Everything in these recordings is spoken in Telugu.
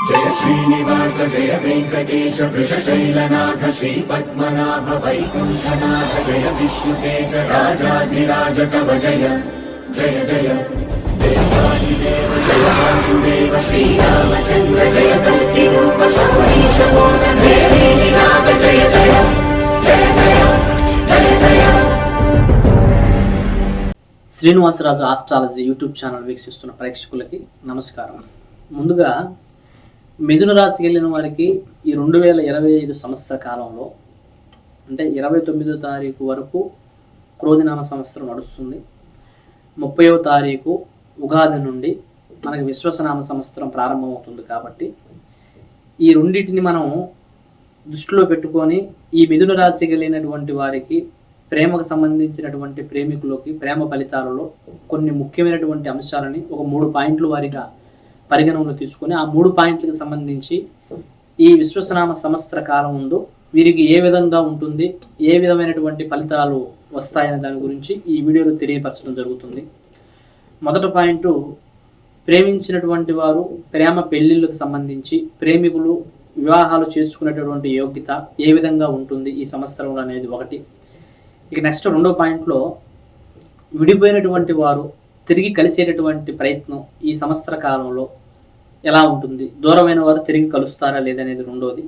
జయ శ్రీనివాస జయ వెంకటేశ వృషశైలనాథ శ్రీ పద్మనాభ వైకుంఠనాథ జయ విష్ణుతేజ రాజాధిరాజ కవ జయ జయ జయ దేవాదిదేవ జయ వాసుదేవ శ్రీరామచంద్ర జయ కల్కి రూప శౌరీశ మోహనాథ జయ జయ జయ జయ జయ జయ. శ్రీనివాసరాజు ఆస్ట్రాలజీ యూట్యూబ్ ఛానల్ వీక్షిస్తున్న ప్రేక్షకులకి నమస్కారం. ముందుగా మిథున రాశికి వెళ్ళిన వారికి ఈ 2025 సంవత్సర కాలంలో అంటే 29వ తారీఖు వరకు క్రోధినామ సంవత్సరం నడుస్తుంది. 30వ తారీఖు ఉగాది నుండి మనకి విశ్వసనామ సంవత్సరం ప్రారంభమవుతుంది. కాబట్టి ఈ రెండింటిని మనం దృష్టిలో పెట్టుకొని ఈ మిథున రాశికి వెళ్ళినటువంటి వారికి ప్రేమకు సంబంధించినటువంటి ప్రేమికులకి ప్రేమ ఫలితాలలో కొన్ని ముఖ్యమైనటువంటి అంశాలని ఒక 3 పాయింట్లు వారిగా పరిగణనలో తీసుకొని ఆ 3 పాయింట్లకు సంబంధించి ఈ విశ్వసనామ సంవత్సర కాలం ముందు వీరికి ఏ విధంగా ఉంటుంది, ఏ విధమైనటువంటి ఫలితాలు వస్తాయనే దాని గురించి ఈ వీడియోలో తెలియపరచడం జరుగుతుంది. మొదటి పాయింట్, ప్రేమించినటువంటి వారు ప్రేమ పెళ్లిళ్ళకు సంబంధించి ప్రేమికులు వివాహాలు చేసుకునేటటువంటి యోగ్యత ఏ విధంగా ఉంటుంది ఈ సంవత్సరంలో అనేది ఒకటి. ఇక నెక్స్ట్ 2వ పాయింట్లో విడిపోయినటువంటి వారు తిరిగి కలిసేటటువంటి ప్రయత్నం ఈ సంవత్సర కాలంలో ఎలా ఉంటుంది, దూరమైన వారు తిరిగి కలుస్తారా లేదనేది 2వది.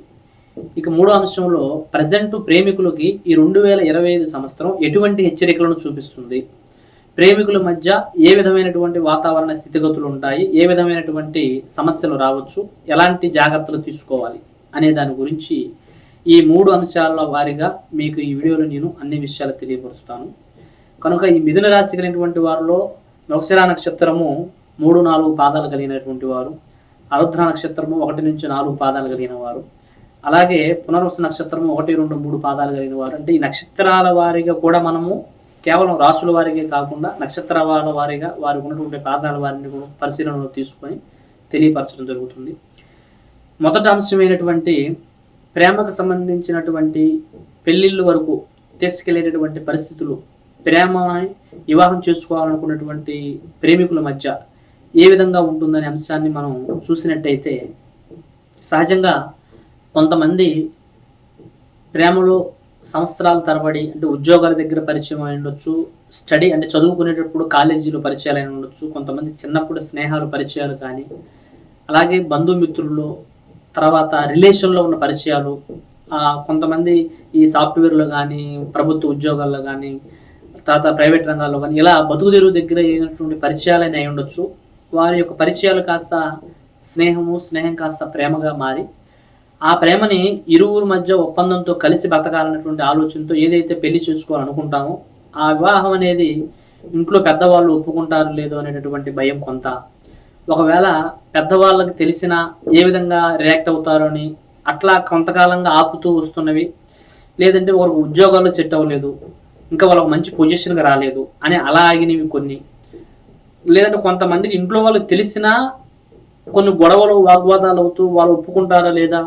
ఇక 3వ అంశంలో ప్రజెంట్ ప్రేమికులకి ఈ 2025 సంవత్సరం ఎటువంటి హెచ్చరికలను చూపిస్తుంది, ప్రేమికుల మధ్య ఏ విధమైనటువంటి వాతావరణ స్థితిగతులు ఉంటాయి, ఏ విధమైనటువంటి సమస్యలు రావచ్చు, ఎలాంటి జాగ్రత్తలు తీసుకోవాలి అనే దాని గురించి ఈ 3 అంశాల వారిగా మీకు ఈ వీడియోలో నేను అన్ని విషయాలు తెలియపరుస్తాను. కనుక ఈ మిథున రాశి కలిగినటువంటి వారిలో మృగశిర నక్షత్రము 3-4 పాదాలు కలిగినటువంటి వారు, ఆరుద్ర నక్షత్రము 1-4 పాదాలు కలిగిన వారు, అలాగే పునర్వసు నక్షత్రము 1-2-3 పాదాలు కలిగిన వారు. అంటే ఈ నక్షత్రాల వారిగా కూడా మనము కేవలం రాసుల వారిగా కాకుండా నక్షత్రాల వారిగా వారికి ఉన్నటువంటి పాదాల వారిని కూడా పరిశీలనలో తీసుకొని తెలియపరచడం జరుగుతుంది. మొదటి అంశమైనటువంటి ప్రేమకు సంబంధించినటువంటి పెళ్ళిళ్ళు వరకు తీసుకెళ్లేటటువంటి పరిస్థితులు, ప్రేమని వివాహం చేసుకోవాలనుకున్నటువంటి ప్రేమికుల మధ్య ఏ విధంగా ఉంటుందనే అంశాన్ని మనం చూసినట్టయితే, సహజంగా కొంతమంది ప్రేమలో సంవత్సరాల తరబడి అంటే ఉద్యోగాల దగ్గర పరిచయం అయి ఉండొచ్చు, స్టడీ అంటే చదువుకునేటప్పుడు కాలేజీలో పరిచయాలు అయి ఉండొచ్చు, కొంతమంది చిన్నప్పుడు స్నేహాలు పరిచయాలు కానీ, అలాగే బంధుమిత్రుల్లో తర్వాత రిలేషన్లో ఉన్న పరిచయాలు, కొంతమంది ఈ సాఫ్ట్వేర్లో కానీ ప్రభుత్వ ఉద్యోగాల్లో కానీ తర్వాత ప్రైవేట్ రంగాల్లో కానీ ఇలా బతుకుదెరువు దగ్గర అయినటువంటి పరిచయాలైనా అయి ఉండొచ్చు. వారి యొక్క పరిచయాలు కాస్త స్నేహం కాస్త ప్రేమగా మారి ఆ ప్రేమని ఇరువురు మధ్య ఒప్పందంతో కలిసి బతకాలన్నటువంటి ఆలోచనతో ఏదైతే పెళ్లి చేసుకోవాలనుకుంటామో ఆ వివాహం అనేది ఇంట్లో పెద్దవాళ్ళు ఒప్పుకుంటారు లేదో అనేటటువంటి భయం కొంత, ఒకవేళ పెద్దవాళ్ళకి తెలిసినా ఏ విధంగా రియాక్ట్ అవుతారో అని అట్లా కొంతకాలంగా ఆపుతూ వస్తున్నవి, లేదంటే ఒకరికి ఉద్యోగాల్లో సెట్ అవ్వలేదు, ఇంకా వాళ్ళకి మంచి పొజిషన్గా రాలేదు అని అలా ఆగినవి కొన్ని, లేదంటే కొంతమందికి ఇంట్లో వాళ్ళకి తెలిసినా కొన్ని గొడవలు వాగ్వాదాలు అవుతూ వాళ్ళు ఒప్పుకుంటారా లేదా,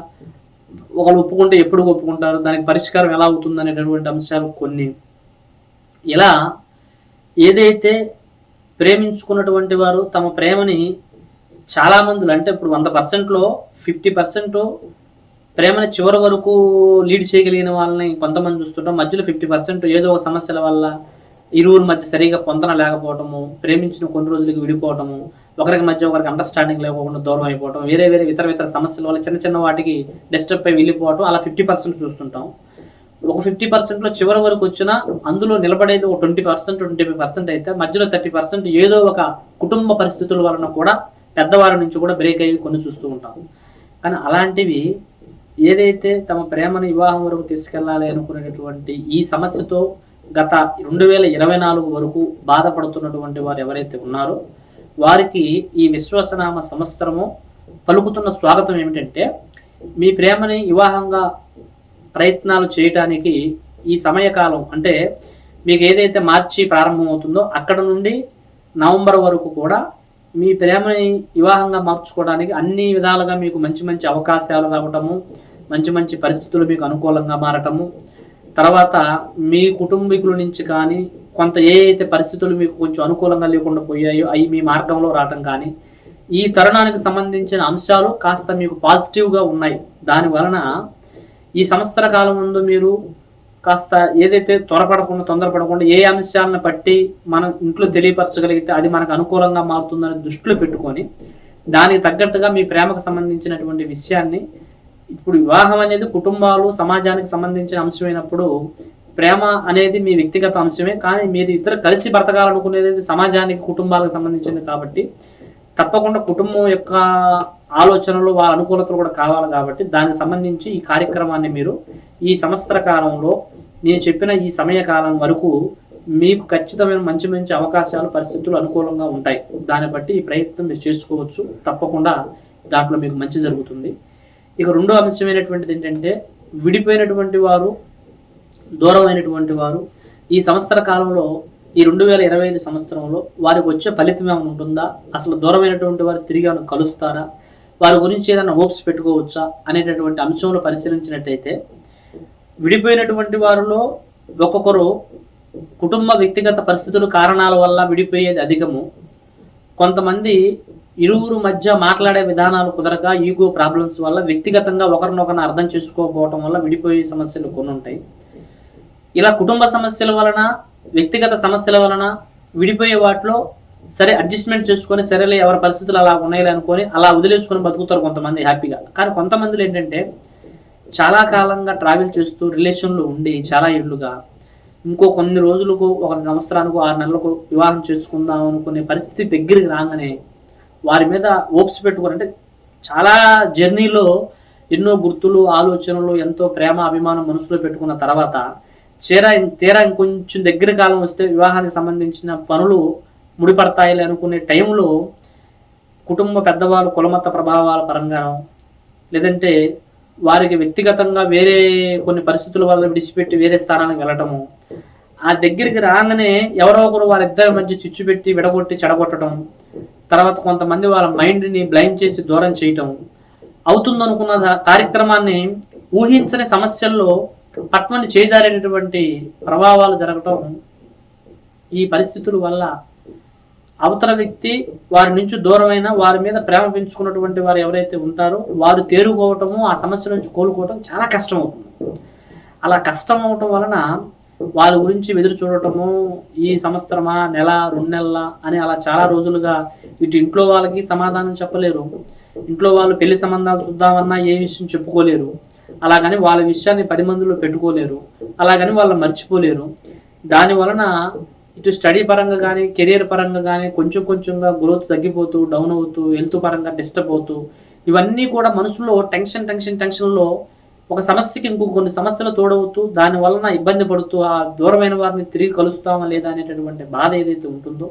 ఒకళ్ళు ఒప్పుకుంటే ఎప్పుడు ఒప్పుకుంటారు, దానికి పరిష్కారం ఎలా అవుతుంది అనేటటువంటి అంశాలు కొన్ని. ఇలా ఏదైతే ప్రేమించుకున్నటువంటి వారు తమ ప్రేమని చాలామందులు అంటే ఇప్పుడు 100%లో 50% ప్రేమని చివరి వరకు లీడ్ చేయగలిగిన వాళ్ళని కొంతమంది చూస్తుంటాం. మధ్యలో 50% ఏదో ఒక సమస్యల వల్ల ఇరువురి మధ్య సరిగా పొంతన లేకపోవటము, ప్రేమించిన కొన్ని రోజులకి విడిపోవటము, ఒకరికి మధ్య ఒకరికి అండర్స్టాండింగ్ లేకపోకుండా దూరం అయిపోవటం, వేరే ఇతర సమస్యల వల్ల చిన్న వాటికి డిస్టర్బ్ అయి వెళ్ళిపోవటం, అలా 50% చూస్తుంటాం. ఒక 50%లో చివరి వరకు వచ్చినా అందులో నిలబడేది ఒక 20%, 25% అయితే మధ్యలో 30% ఏదో ఒక కుటుంబ పరిస్థితుల వలన కూడా పెద్దవారి నుంచి కూడా బ్రేక్ అయ్యి కొన్ని చూస్తూ ఉంటాం. కానీ అలాంటివి ఏదైతే తమ ప్రేమను వివాహం వరకు తీసుకెళ్లాలి అనుకునేటటువంటి ఈ సమస్యతో గత 2024 వరకు బాధపడుతున్నటువంటి వారు ఎవరైతే ఉన్నారో వారికి ఈ విశ్వసనామ సంవత్సరము పలుకుతున్న స్వాగతం ఏమిటంటే, మీ ప్రేమని వివాహంగా ప్రయత్నాలు చేయటానికి ఈ సమయకాలం అంటే మీకు ఏదైతే మార్చి ప్రారంభమవుతుందో అక్కడ నుండి నవంబర్ వరకు కూడా మీ ప్రేమని వివాహంగా మార్చుకోవడానికి అన్ని విధాలుగా మీకు మంచి అవకాశాలు రావటము, మంచి పరిస్థితులు మీకు అనుకూలంగా మారటము, తర్వాత మీ కుటుంబీకుల నుంచి కానీ కొంత ఏ అయితే పరిస్థితులు మీకు కొంచెం అనుకూలంగా లేకుండా పోయాయో అవి మీ మార్గంలో రావటం కానీ, ఈ తరుణానికి సంబంధించిన అంశాలు కాస్త మీకు పాజిటివ్గా ఉన్నాయి. దాని వలన ఈ సంవత్సర కాలం ముందు మీరు కాస్త ఏదైతే తొందరపడకుండా ఏ అంశాలను బట్టి మనం ఇంట్లో తెలియపరచగలిగితే అది మనకు అనుకూలంగా మారుతుందని దృష్టిలో పెట్టుకొని దానికి తగ్గట్టుగా మీ ప్రేమకు సంబంధించినటువంటి విషయాన్ని, ఇప్పుడు వివాహం అనేది కుటుంబాలు సమాజానికి సంబంధించిన అంశమైనప్పుడు ప్రేమ అనేది మీ వ్యక్తిగత అంశమే, కానీ మీరు ఇద్దరు కలిసి బ్రతకాలనుకునేది సమాజానికి కుటుంబాలకు సంబంధించింది కాబట్టి తప్పకుండా కుటుంబం యొక్క ఆలోచనలు వాళ్ళ అనుకూలతలు కూడా కావాలి. కాబట్టి దానికి సంబంధించి ఈ కార్యక్రమాన్ని మీరు ఈ సంవత్సర కాలంలో నేను చెప్పిన ఈ సమయకాలం వరకు మీకు ఖచ్చితమైన మంచి మంచి అవకాశాలు పరిస్థితులు అనుకూలంగా ఉంటాయి. దాన్ని బట్టి ఈ ప్రయత్నం మీరు చేసుకోవచ్చు. తప్పకుండా దాంట్లో మీకు మంచి జరుగుతుంది. ఇక రెండో అంశమైనటువంటిది ఏంటంటే, విడిపోయినటువంటి వారు, దూరమైనటువంటి వారు ఈ సంవత్సర కాలంలో ఈ 2025 సంవత్సరంలో వారికి వచ్చే ఫలితం ఏమైనా ఉంటుందా, అసలు దూరమైనటువంటి వారు తిరిగి ఏమైనా కలుస్తారా, వారి గురించి ఏదైనా హోప్స్ పెట్టుకోవచ్చా అనేటటువంటి అంశంలో పరిశీలించినట్టయితే, విడిపోయినటువంటి వారిలో ఒక్కొక్కరు కుటుంబ వ్యక్తిగత పరిస్థితులు కారణాల వల్ల విడిపోయేది అధికము. కొంతమంది ఇరువురు మధ్య మాట్లాడే విధానాలు కుదరక ఈగో ప్రాబ్లమ్స్ వల్ల వ్యక్తిగతంగా ఒకరినొకరిని అర్థం చేసుకోకపోవడం వల్ల విడిపోయే సమస్యలు కొన్ని ఉంటాయి. ఇలా కుటుంబ సమస్యల వలన, వ్యక్తిగత సమస్యల వలన విడిపోయే వాటిలో సరే అడ్జస్ట్మెంట్ చేసుకొని సరేలే ఎవరి పరిస్థితులు అలా ఉన్నాయిలే అనుకొని అలా వదిలేసుకొని బతుకుతారు కొంతమంది హ్యాపీగా. కానీ కొంతమందిలో ఏంటంటే చాలా కాలంగా ట్రావెల్ చేస్తూ రిలేషన్లో ఉండి చాలా ఏళ్ళుగా ఇంకో కొన్ని రోజులకు, ఒక సంవత్సరానికి, 6 నెలలకు వివాహం చేసుకుందాం అనుకునే పరిస్థితి దగ్గరికి రాగానే వారి మీద హోప్స్ పెట్టుకొని, అంటే చాలా జర్నీలో ఎన్నో గుర్తులు, ఆలోచనలు, ఎంతో ప్రేమ, అభిమానం మనసులో పెట్టుకున్న తర్వాత తీరా ఇంకొంచెం దగ్గర కాలం వస్తే వివాహానికి సంబంధించిన పనులు ముడిపడతాయిలే అనుకునే టైంలో కుటుంబ పెద్దవాళ్ళు కులమత ప్రభావాల పరంగానో లేదంటే వారికి వ్యక్తిగతంగా వేరే కొన్ని పరిస్థితుల వల్ల విడిచిపెట్టి వేరే స్థానానికి వెళ్ళటము, ఆ దగ్గరికి రాగానే ఎవరో ఒకరు వారిద్దరి మధ్య చిచ్చు పెట్టి విడగొట్టి చెడగొట్టడం, తర్వాత కొంతమంది వాళ్ళ మైండ్ని బ్లైండ్ చేసి దూరం చేయటం అవుతుందనుకున్న కార్యక్రమాన్ని ఊహించని సమస్యల్లో పట్మని చేజారేటటువంటి ప్రభావాలు జరగటం, ఈ పరిస్థితుల వల్ల అవతల వ్యక్తి వారి నుంచి దూరమైన, వారి మీద ప్రేమ పెంచుకున్నటువంటి వారు ఎవరైతే ఉంటారో వారు తేరుకోవటము, ఆ సమస్య నుంచి కోలుకోవటం చాలా కష్టం అవుతుంది. అలా కష్టం అవటం వలన వాళ్ళ గురించి ఎదురు చూడటము, ఈ సంవత్సరమా, నెల, 2 నెలల అని అలా చాలా రోజులుగా ఇటు ఇంట్లో వాళ్ళకి సమాధానం చెప్పలేరు, ఇంట్లో వాళ్ళు పెళ్లి సంబంధాలు చూద్దామన్నా ఏ విషయం చెప్పుకోలేరు, అలాగని వాళ్ళ విషయాన్ని 10 మందిలో పెట్టుకోలేరు, అలాగని వాళ్ళు మర్చిపోలేరు. దాని వలన ఇటు స్టడీ పరంగా కానీ, కెరియర్ పరంగా కానీ కొంచెం కొంచెంగా గ్రోత్ తగ్గిపోతూ, డౌన్ అవుతూ, హెల్త్ పరంగా డిస్టర్బ్ అవుతూ, ఇవన్నీ కూడా మనసులో టెన్షన్లో ఒక సమస్యకి ఇంకో కొన్ని సమస్యలు తోడవుతూ దాని వలన ఇబ్బంది పడుతూ ఆ దూరమైన వారిని తిరిగి కలుస్తామా లేదా అనేటటువంటి బాధ ఏదైతే ఉంటుందో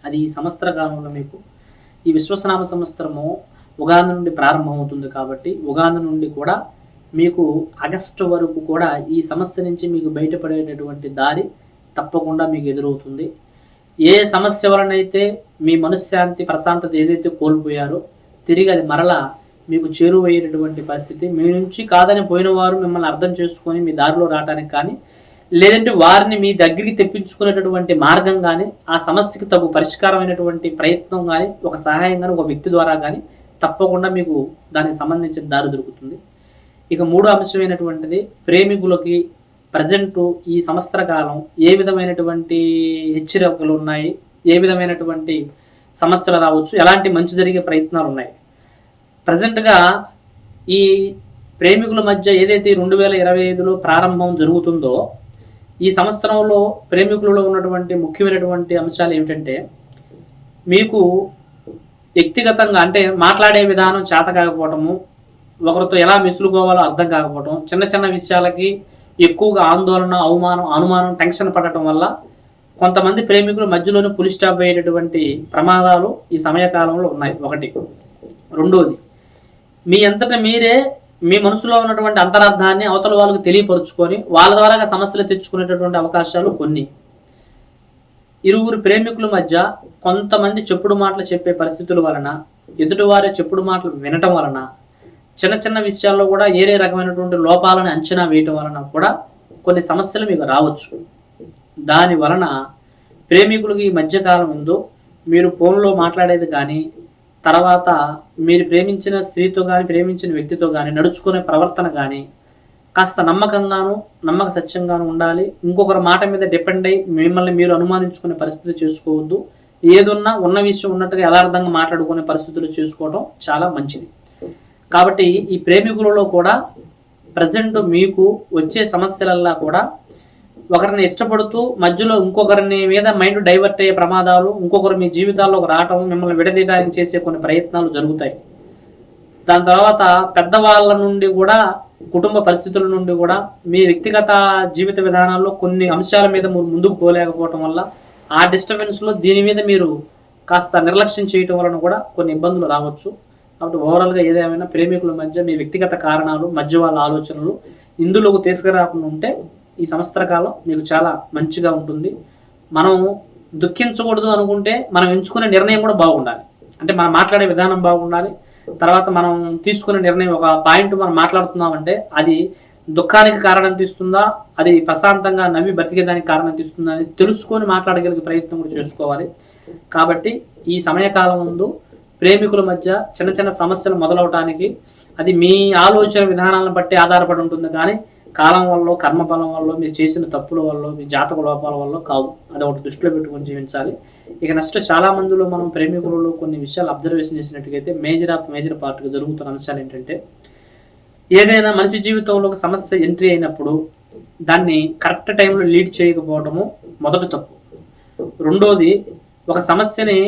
అది ఈ సంవత్సర కాలంలో మీకు ఈ విశ్వసనామ సంవత్సరము ఉగాది నుండి ప్రారంభమవుతుంది. కాబట్టి ఉగాది నుండి కూడా మీకు ఆగస్టు వరకు కూడా ఈ సమస్య నుంచి మీకు బయటపడేటటువంటి దారి తప్పకుండా మీకు ఎదురవుతుంది. ఏ సమస్య వలనైతే మీ మనశ్శాంతి, ప్రశాంతత ఏదైతే కోల్పోయారో తిరిగి అది మరలా మీకు చేరువయ్యేటటువంటి పరిస్థితి, మీ నుంచి కాదని పోయిన వారు మిమ్మల్ని అర్థం చేసుకొని మీ దారిలో రావడానికి కానీ, లేదంటే వారిని మీ దగ్గరికి తెప్పించుకునేటటువంటి మార్గం కానీ, ఆ సమస్యకి తగు పరిష్కారమైనటువంటి ప్రయత్నం కానీ, ఒక సహాయం కానీ, ఒక వ్యక్తి ద్వారా కానీ తప్పకుండా మీకు దానికి సంబంధించిన దారి దొరుకుతుంది. ఇక మూడో అంశమైనటువంటిది, ప్రేమికులకి ప్రజెంటు ఈ సంవత్సర కాలం ఏ విధమైనటువంటి హెచ్చరికలు ఉన్నాయి, ఏ విధమైనటువంటి సమస్యలు రావచ్చు, ఎలాంటి మంచి జరిగే ప్రయత్నాలు ఉన్నాయి. ప్రజెంట్గా ఈ ప్రేమికుల మధ్య ఏదైతే 2025లో ప్రారంభం జరుగుతుందో ఈ సంవత్సరంలో ప్రేమికులలో ఉన్నటువంటి ముఖ్యమైనటువంటి అంశాలు ఏమిటంటే, మీకు వ్యక్తిగతంగా అంటే మాట్లాడే విధానం చేత కాకపోవటము, ఒకరితో ఎలా మెసులుకోవాలో అర్థం కాకపోవటం, చిన్న చిన్న విషయాలకి ఎక్కువగా ఆందోళన, అనుమానం, టెన్షన్ పడటం వల్ల కొంతమంది ప్రేమికులు మధ్యలోనే పులి స్టాప్ అయ్యేటటువంటి ప్రమాదాలు ఈ సమయకాలంలో ఉన్నాయి. ఒకటి. రెండోది, మీ అంతటా మీరే మీ మనసులో ఉన్నటువంటి అంతరార్థాన్ని అవతల వాళ్ళకి తెలియపరుచుకొని వాళ్ళ ద్వారా సమస్యలు తెచ్చుకునేటటువంటి అవకాశాలు కొన్ని. ఇరువురు ప్రేమికుల మధ్య కొంతమంది చెప్పుడు మాటలు చెప్పే పరిస్థితుల వలన, ఎదుటివారే చెప్పుడు మాటలు వినటం వలన, చిన్న చిన్న విషయాల్లో కూడా ఏరే రకమైనటువంటి లోపాలను అంచనా వేయటం వలన కూడా కొన్ని సమస్యలు మీకు రావచ్చు. దాని వలన ప్రేమికులకి ఈ మధ్యకాలం ఉందో మీరు ఫోన్లో మాట్లాడేది కానీ, తర్వాత మీరు ప్రేమించిన స్త్రీతో కానీ ప్రేమించిన వ్యక్తితో కానీ నడుచుకునే ప్రవర్తన కానీ కాస్త నమ్మక సత్యంగాను ఉండాలి. ఇంకొకరి మాట మీద డిపెండ్ అయ్యి మిమ్మల్ని మీరు అనుమానించుకునే పరిస్థితి చేసుకోవద్దు. ఏదున్నా ఉన్న విషయం ఉన్నట్టుగా యథార్థంగా మాట్లాడుకునే పరిస్థితులు చేసుకోవడం చాలా మంచిది. కాబట్టి ఈ ప్రేమికులలో కూడా ప్రజెంట్ మీకు వచ్చే సమస్యలల్లా కూడా ఒకరిని ఇష్టపడుతూ మధ్యలో ఇంకొకరిని మీద మైండ్ డైవర్ట్ అయ్యే ప్రమాదాలు, ఇంకొకరు మీ జీవితాల్లోకి రావటం, మిమ్మల్ని విడదీయడానికి చేసే కొన్ని ప్రయత్నాలు జరుగుతాయి. దాని తర్వాత పెద్దవాళ్ళ నుండి కూడా, కుటుంబ పరిస్థితుల నుండి కూడా మీ వ్యక్తిగత జీవిత విధానాల్లో కొన్ని అంశాల మీద ముందుకు పోలేకపోవటం వల్ల ఆ డిస్టర్బెన్స్లో దీని మీద మీరు కాస్త నిర్లక్ష్యం చేయటం వలన కూడా కొన్ని ఇబ్బందులు రావచ్చు. కాబట్టి ఓవరాల్గా ఏదేమైనా ప్రేమికుల మధ్య మీ వ్యక్తిగత కారణాలు, మధ్య వాళ్ళ ఆలోచనలు ఇందులోకి తీసుకురాకుండా ఉంటే ఈ సంవత్సర కాలం మీకు చాలా మంచిగా ఉంటుంది. మనం దుఃఖించకూడదు అనుకుంటే మనం ఎంచుకునే నిర్ణయం కూడా బాగుండాలి. అంటే మనం మాట్లాడే విధానం బాగుండాలి. తర్వాత మనం తీసుకునే నిర్ణయం, ఒక పాయింట్ మనం మాట్లాడుతున్నామంటే అది దుఃఖానికి కారణం తీస్తుందా, అది ప్రశాంతంగా నవ్వి బ్రతికేదానికి కారణం తీస్తుందా అని తెలుసుకొని మాట్లాడగలిగే ప్రయత్నం కూడా చేసుకోవాలి. కాబట్టి ఈ సమయకాలం ముందు ప్రేమికుల మధ్య చిన్న చిన్న సమస్యలు మొదలవటానికి అది మీ ఆలోచన విధానాలను బట్టి ఆధారపడి ఉంటుంది. కానీ కాలం వల్ల, కర్మఫలం వల్ల, మీరు చేసిన తప్పుల వల్ల, మీ జాతక లోపాల వల్ల కాదు. అది ఒకటి దృష్టిలో పెట్టుకొని జీవించాలి. ఇక నెక్స్ట్ చాలా మందిలో మనం ప్రేమికులలో కొన్ని విషయాలు అబ్జర్వేషన్ చేసినట్టుగైతే మేజర్ పార్ట్గా జరుగుతున్న అంశాలు ఏంటంటే, ఏదైనా మనిషి జీవితంలో ఒక సమస్య ఎంట్రీ అయినప్పుడు దాన్ని కరెక్ట్ టైంలో లీడ్ చేయకపోవడము మొదటి తప్పు. రెండోది, ఒక సమస్యని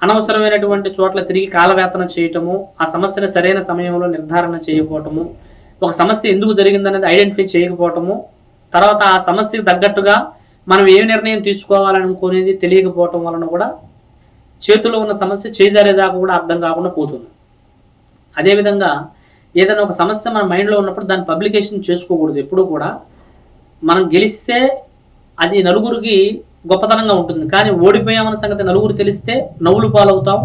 అనవసరమైనటువంటి చోట్ల తిరిగి కాలవేతన చేయటము, ఆ సమస్యను సరైన సమయంలో నిర్ధారణ చేయకపోవటము, ఒక సమస్య ఎందుకు జరిగిందనేది ఐడెంటిఫై చేయకపోవటము, తర్వాత ఆ సమస్యకు తగ్గట్టుగా మనం ఏ నిర్ణయం తీసుకోవాలనుకునేది తెలియకపోవటం వలన కూడా చేతిలో ఉన్న సమస్య చేజారేదాకా కూడా అర్థం కాకుండా పోతుంది. అదేవిధంగా ఏదైనా ఒక సమస్య మన మైండ్లో ఉన్నప్పుడు దాన్ని పబ్లికేషన్ చేసుకోకూడదు. ఎప్పుడూ కూడా మనం గెలిస్తే అది నలుగురికి గొప్పతనంగా ఉంటుంది, కానీ ఓడిపోయామన్న సంగతి నలుగురు తెలిస్తే నవ్వులు పాలవుతాం.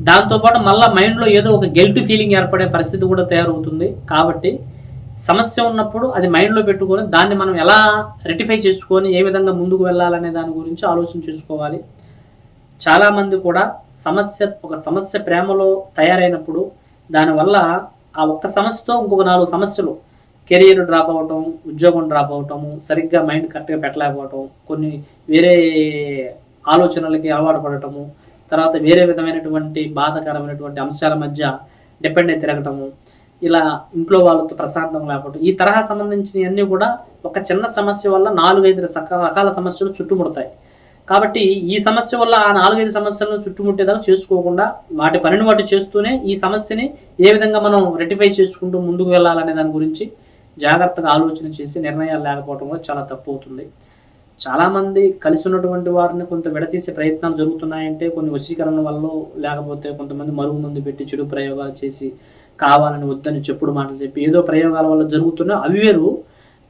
దాంతోపాటు మళ్ళీ మైండ్లో ఏదో ఒక గిల్ట్ ఫీలింగ్ ఏర్పడే పరిస్థితి కూడా తయారవుతుంది. కాబట్టి సమస్య ఉన్నప్పుడు అది మైండ్లో పెట్టుకొని దాన్ని మనం ఎలా రెక్టిఫై చేసుకొని ఏ విధంగా ముందుకు వెళ్ళాలనే దాని గురించి ఆలోచన చేసుకోవాలి. చాలామంది కూడా ఒక సమస్య ప్రేమలో తయారైనప్పుడు దానివల్ల ఆ ఒక్క సమస్యతో ఇంకొక 4 సమస్యలు, కెరీర్ డ్రాప్ అవ్వటం, ఉద్యోగం డ్రాప్ అవ్వటము, సరిగ్గా మైండ్ కరెక్ట్గా పెట్టలేకపోవటం, కొన్ని వేరే ఆలోచనలకి అలవాటు పడటము, తర్వాత వేరే విధమైనటువంటి బాధాకరమైనటువంటి అంశాల మధ్య డిపెండ్ అయి తిరగటము, ఇలా ఇంట్లో వాళ్ళతో ప్రశాంతం లేకపోవటం, ఈ తరహా సంబంధించినవన్నీ కూడా ఒక చిన్న సమస్య వల్ల 4-5 రకాల సమస్యలు చుట్టుముడతాయి. కాబట్టి ఈ సమస్య వల్ల ఆ 4-5 సమస్యలను చుట్టుముట్టేదాకా చేసుకోకుండా వాటి పనిని వాటి చేస్తూనే ఈ సమస్యని ఏ విధంగా మనం రెక్టిఫై చేసుకుంటూ ముందుకు వెళ్ళాలనే దాని గురించి జాగ్రత్తగా ఆలోచన చేసి నిర్ణయాలు లేకపోవడం కూడా చాలా తప్పు అవుతుంది. చాలామంది కలిసి ఉన్నటువంటి వారిని కొంత విడతీసే ప్రయత్నాలు జరుగుతున్నాయంటే కొన్ని వశీకరణ వల్ల, లేకపోతే కొంతమంది మరుగు మందు పెట్టి చెడు ప్రయోగాలు చేసి కావాలని వద్దని చెప్పుడు మాటలు చెప్పి ఏదో ప్రయోగాల వల్ల జరుగుతున్నాయి, అవి వేరు.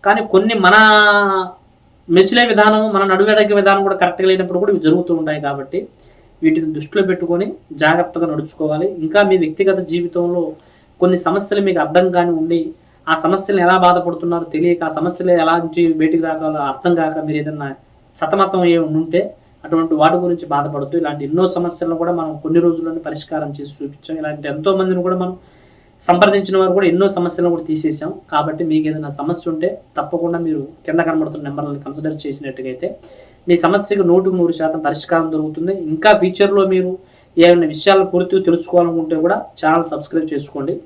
కానీ కొన్ని మన మెసిలే విధానం, మన నడువెడగే విధానం కూడా కరెక్ట్గా లేనప్పుడు కూడా ఇవి జరుగుతూ ఉంటాయి. కాబట్టి వీటిని దృష్టిలో పెట్టుకొని జాగ్రత్తగా నడుచుకోవాలి. ఇంకా మీ వ్యక్తిగత జీవితంలో కొన్ని సమస్యలు మీకు అర్థం కాని ఉండి ఆ సమస్యలు ఎలా బాధపడుతున్నారో తెలియక, ఆ సమస్యలు ఎలాంటి బయటికి రాకాలో అర్థం కాక మీరు ఏదన్నా సతమతం ఉంటే అటువంటి వాటి గురించి బాధపడుతూ ఇలాంటి ఎన్నో సమస్యలను కూడా మనం కొన్ని రోజుల్లోనే పరిష్కారం చేసి చూపించాం. ఇలాంటి ఎంతో మందిని కూడా మనం సంప్రదించిన వారు కూడా ఎన్నో సమస్యలను కూడా తీసేసాం. కాబట్టి మీకు ఏదైనా సమస్య ఉంటే తప్పకుండా మీరు కింద కనబడుతున్న నెంబర్లను కన్సిడర్ చేసినట్టుగైతే మీ సమస్యకు 100% పరిష్కారం దొరుకుతుంది. ఇంకా ఫ్యూచర్లో మీరు ఏమైనా విషయాలను పూర్తిగా తెలుసుకోవాలనుకుంటే కూడా ఛానల్ సబ్స్క్రైబ్ చేసుకోండి.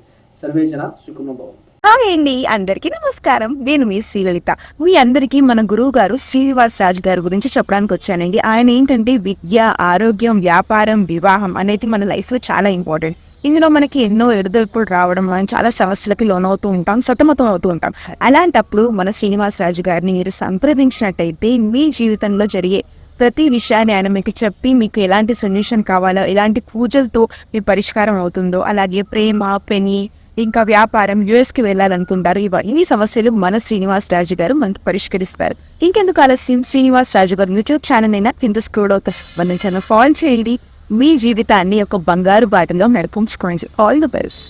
సర్వేజన సుఖంగా బాగుంది. హాయ్ అండి, అందరికీ నమస్కారం. నేను మీ శ్రీలలిత. మీ అందరికీ మన గురువు గారు శ్రీనివాస్ రాజు గారి గురించి చెప్పడానికి వచ్చానండి. ఆయన ఏంటంటే విద్య, ఆరోగ్యం, వ్యాపారం, వివాహం అనేది మన లైఫ్లో చాలా ఇంపార్టెంట్. ఇందులో మనకి ఎన్నో ఎదురుదొడుపులు రావడం, మనం చాలా సమస్యలకి లోనవుతూ ఉంటాం, సతమతం అవుతూ ఉంటాం. అలాంటప్పుడు మన శ్రీనివాస్ రాజు గారిని మీరు సంప్రదించినట్టయితే మీ జీవితంలో జరిగే ప్రతి విషయాన్ని ఆయన మీకు చెప్పి మీకు ఎలాంటి సొల్యూషన్ కావాలో, ఎలాంటి పూజలతో మీ పరిష్కారం అవుతుందో, అలాగే ప్రేమ, పెని, ఇంకా వ్యాపారం, యుఎస్కి వెళ్ళాలనుకుంటారు, ఇవన్నీ సమస్యలు మన శ్రీనివాస్ రాజు గారు మనకు పరిష్కరిస్తారు. ఇంకెందుకు ఆలస్యం, శ్రీనివాస్ రాజు గారు యూట్యూబ్ ఛానల్ అయినా కింద స్క్రోల్ అవుతారు, మన ఛానల్ ఫాలో చేయండి. మీ జీవితాన్ని ఒక బంగారు బాటలో నడిపించుకోండి. All the best.